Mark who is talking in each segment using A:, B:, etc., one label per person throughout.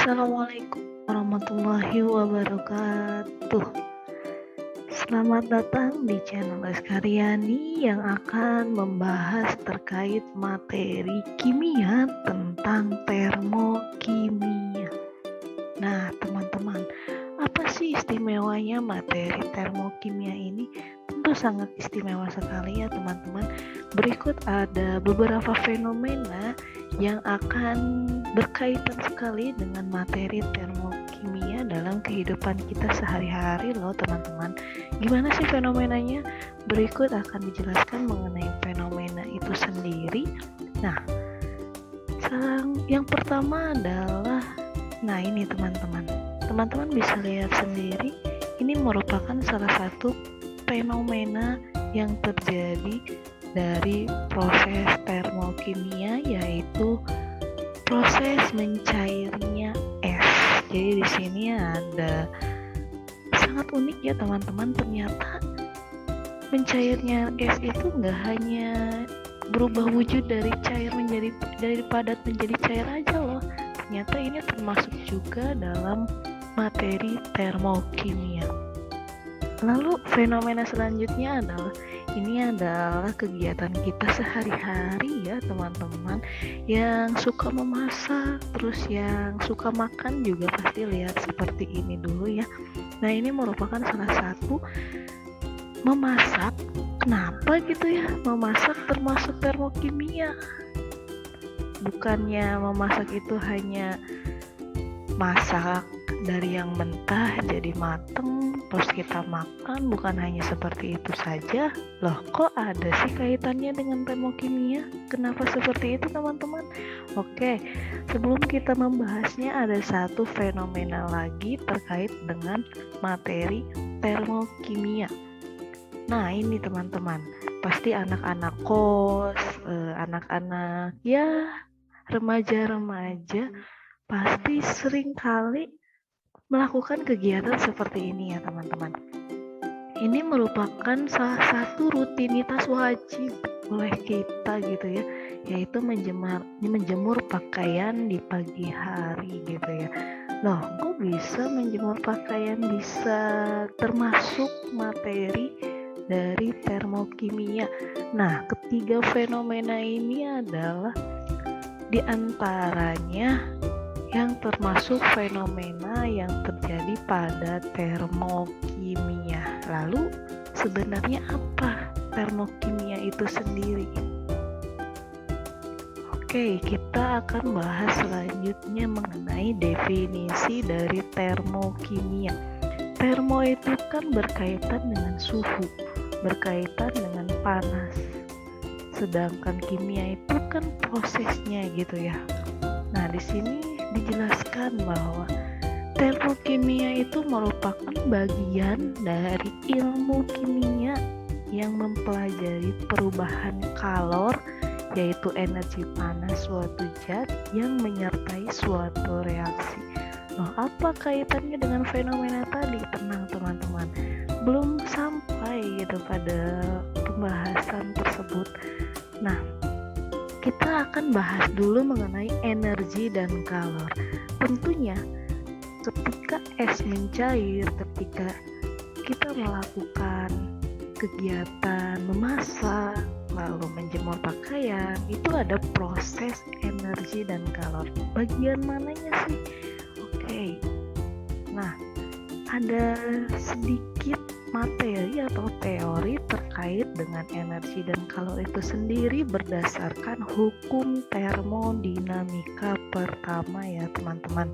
A: Assalamualaikum warahmatullahi wabarakatuh. Selamat datang di channel Leskaryani yang akan membahas terkait materi kimia tentang termokimia. Nah, teman-teman, apa sih istimewanya materi termokimia ini? Tentu sangat istimewa sekali ya teman-teman. Berikut ada beberapa fenomena yang akan berkaitan sekali dengan materi termokimia dalam kehidupan kita sehari-hari loh teman-teman. Gimana sih fenomenanya? Berikut akan dijelaskan mengenai fenomena itu sendiri. Nah, yang pertama adalah, nah ini teman-teman bisa lihat sendiri, ini merupakan salah satu fenomena yang terjadi dari proses termokimia, yaitu proses mencairnya es. Jadi di sini ada sangat unik ya teman-teman, ternyata mencairnya es itu nggak hanya berubah wujud dari padat menjadi cair aja loh. Ternyata ini termasuk juga dalam materi termokimia. Lalu fenomena selanjutnya adalah kegiatan kita sehari-hari ya teman-teman, yang suka memasak, terus yang suka makan juga pasti lihat seperti ini dulu ya. Nah, ini merupakan salah satu memasak. Kenapa gitu ya? Memasak termasuk termokimia. Bukannya memasak itu hanya masak dari yang mentah jadi mateng terus kita makan, bukan hanya seperti itu saja loh. Kok ada sih kaitannya dengan termokimia? Kenapa seperti itu teman-teman? Oke, sebelum kita membahasnya, ada satu fenomena lagi terkait dengan materi termokimia. Nah ini teman-teman, pasti anak-anak kos, anak-anak ya remaja-remaja pasti sering kali melakukan kegiatan seperti ini ya teman-teman. Ini merupakan salah satu rutinitas wajib oleh kita gitu ya, yaitu menjemur pakaian di pagi hari gitu ya. Loh, kok bisa menjemur pakaian bisa termasuk materi dari termokimia? Nah, ketiga fenomena ini adalah diantaranya yang termasuk fenomena yang terjadi pada termokimia. Lalu sebenarnya apa termokimia itu sendiri? Oke, kita akan bahas selanjutnya mengenai definisi dari termokimia. Termo itu kan berkaitan dengan suhu, berkaitan dengan panas. Sedangkan kimia itu kan prosesnya gitu ya. Nah, di sini dijelaskan bahwa termokimia itu merupakan bagian dari ilmu kimia yang mempelajari perubahan kalor, yaitu energi panas suatu zat yang menyertai suatu reaksi. Loh, apa kaitannya dengan fenomena tadi? Tenang teman-teman, belum sampai gitu pada pembahasan tersebut. Nah, kita akan bahas dulu mengenai energi dan kalor. Tentunya ketika es mencair, ketika kita melakukan kegiatan memasak, lalu menjemur pakaian, itu ada proses energi dan kalor. Bagian mananya sih? Oke. Nah, ada sedikit materi atau teori terkait dengan energi dan kalor itu sendiri berdasarkan hukum termodinamika pertama ya teman-teman.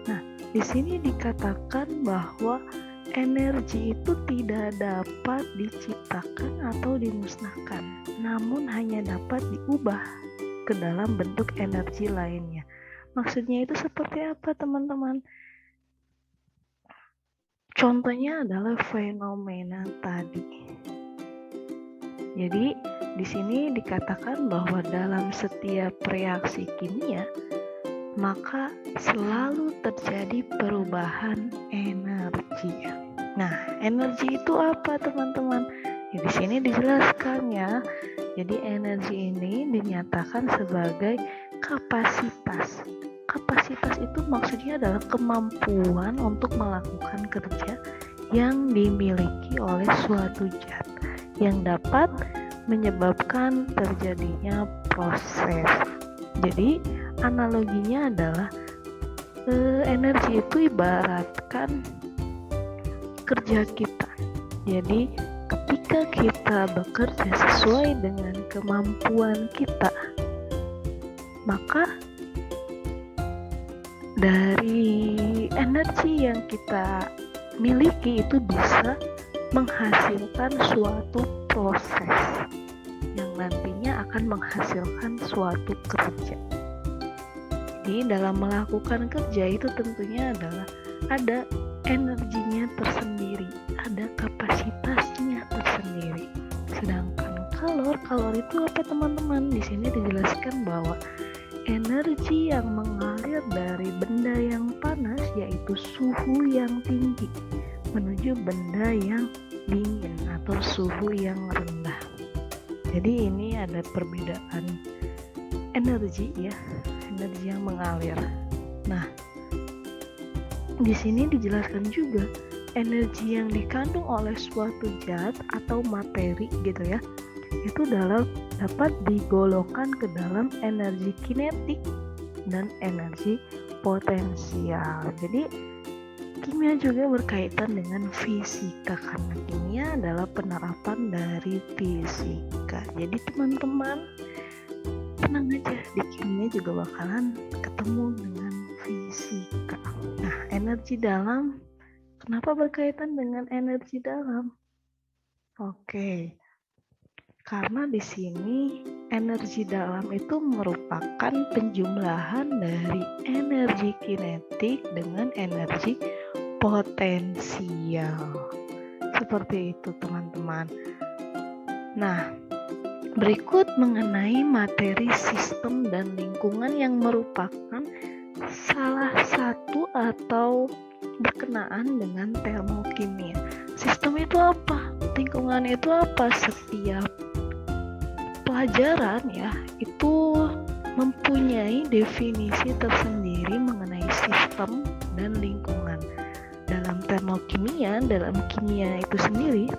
A: Nah, di sini dikatakan bahwa energi itu tidak dapat diciptakan atau dimusnahkan, namun hanya dapat diubah ke dalam bentuk energi lainnya. Maksudnya itu seperti apa teman-teman? Contohnya adalah fenomena tadi. Jadi di sini dikatakan bahwa dalam setiap reaksi kimia maka selalu terjadi perubahan energi. Nah, energi itu apa teman-teman? Ya, di sini dijelaskan ya. Jadi energi ini dinyatakan sebagai kapasitas. Kapasitas kapasitas itu maksudnya adalah kemampuan untuk melakukan kerja yang dimiliki oleh suatu zat yang dapat menyebabkan terjadinya proses. Jadi analoginya adalah energi itu ibaratkan kerja kita. Jadi ketika kita bekerja sesuai dengan kemampuan kita, maka dari energi yang kita miliki itu bisa menghasilkan suatu proses yang nantinya akan menghasilkan suatu kerja. Jadi dalam melakukan kerja itu tentunya adalah ada energinya tersendiri, ada kapasitasnya tersendiri. Sedangkan kalor itu apa teman-teman? Di sini dijelaskan bahwa energi yang mengalir dari benda yang panas yaitu suhu yang tinggi menuju benda yang dingin atau suhu yang rendah. Jadi ini ada perbedaan energi ya, energi yang mengalir. Nah, di sini dijelaskan juga energi yang dikandung oleh suatu zat atau materi gitu ya, itu dapat digolongkan ke dalam energi kinetik dan energi potensial. Jadi kimia juga berkaitan dengan fisika karena kimia adalah penerapan dari fisika. Jadi teman-teman tenang aja, di kimia juga bakalan ketemu dengan fisika. Nah, energi dalam, kenapa berkaitan dengan energi dalam? Oke, karena di sini energi dalam itu merupakan penjumlahan dari energi kinetik dengan energi potensial. Seperti itu teman-teman. Nah, berikut mengenai materi, sistem, dan lingkungan yang merupakan salah satu atau berkenaan dengan termokimia. Sistem itu apa? Lingkungan itu apa? Setiap pelajaran ya itu mempunyai definisi tersendiri mengenai sistem dan lingkungan. Dalam termokimia, dalam kimia itu sendiri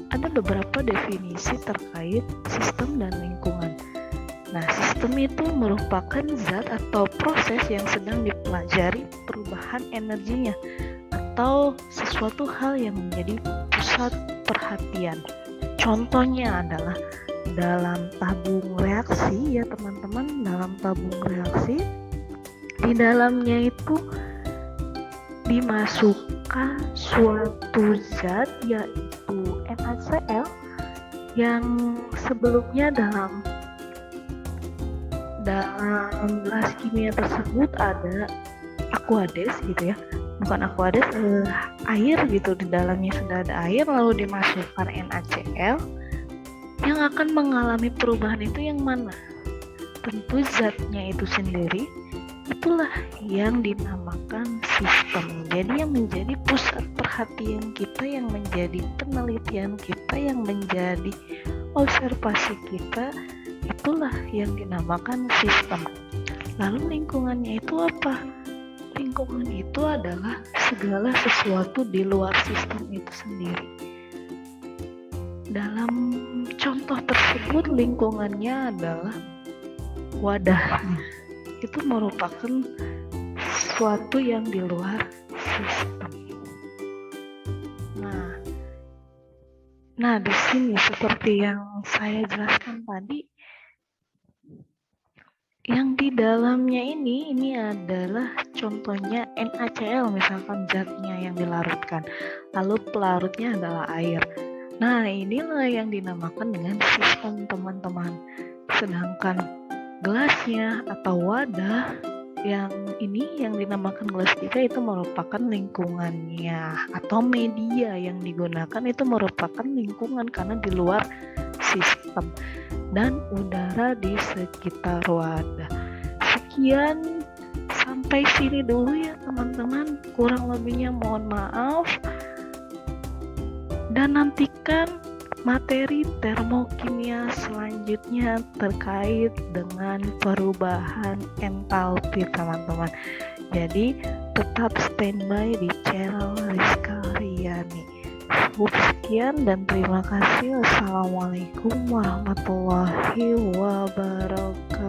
A: ada beberapa definisi terkait sistem dan lingkungan. Nah, sistem itu merupakan zat atau proses yang sedang dipelajari perubahan energinya atau sesuatu hal yang menjadi pusat perhatian. Contohnya adalah dalam tabung reaksi ya teman-teman, dalam tabung reaksi di dalamnya itu dimasukkan suatu zat yaitu NaCl yang sebelumnya dalam gelas kimia tersebut ada aqueous gitu ya, bukan aqueous, air gitu, di dalamnya sudah ada air lalu dimasukkan NaCl. Yang akan mengalami perubahan itu yang mana? Tentu zatnya itu sendiri, itulah yang dinamakan sistem. Jadi yang menjadi pusat perhatian kita, yang menjadi penelitian kita, yang menjadi observasi kita, itulah yang dinamakan sistem. Lalu lingkungannya itu apa? Lingkungan itu adalah segala sesuatu di luar sistem itu sendiri. Dalam contoh tersebut lingkungannya adalah wadahnya. Itu merupakan sesuatu yang di luar sistem. Nah di sini seperti yang saya jelaskan tadi, yang di dalamnya ini adalah contohnya NaCl, misalkan zatnya yang dilarutkan, lalu pelarutnya adalah air. Nah, inilah yang dinamakan dengan sistem teman-teman. Sedangkan gelasnya atau wadah yang ini yang dinamakan gelas kita itu merupakan lingkungannya, atau media yang digunakan itu merupakan lingkungan karena di luar sistem, dan udara di sekitar wadah. Sekian, sampai sini dulu ya teman-teman, kurang lebihnya mohon maaf, dan nantikan materi termokimia selanjutnya terkait dengan perubahan entalpi, teman-teman. Jadi tetap standby di channel Rizka Riani. Sekian dan terima kasih. Wassalamualaikum warahmatullahi wabarakatuh.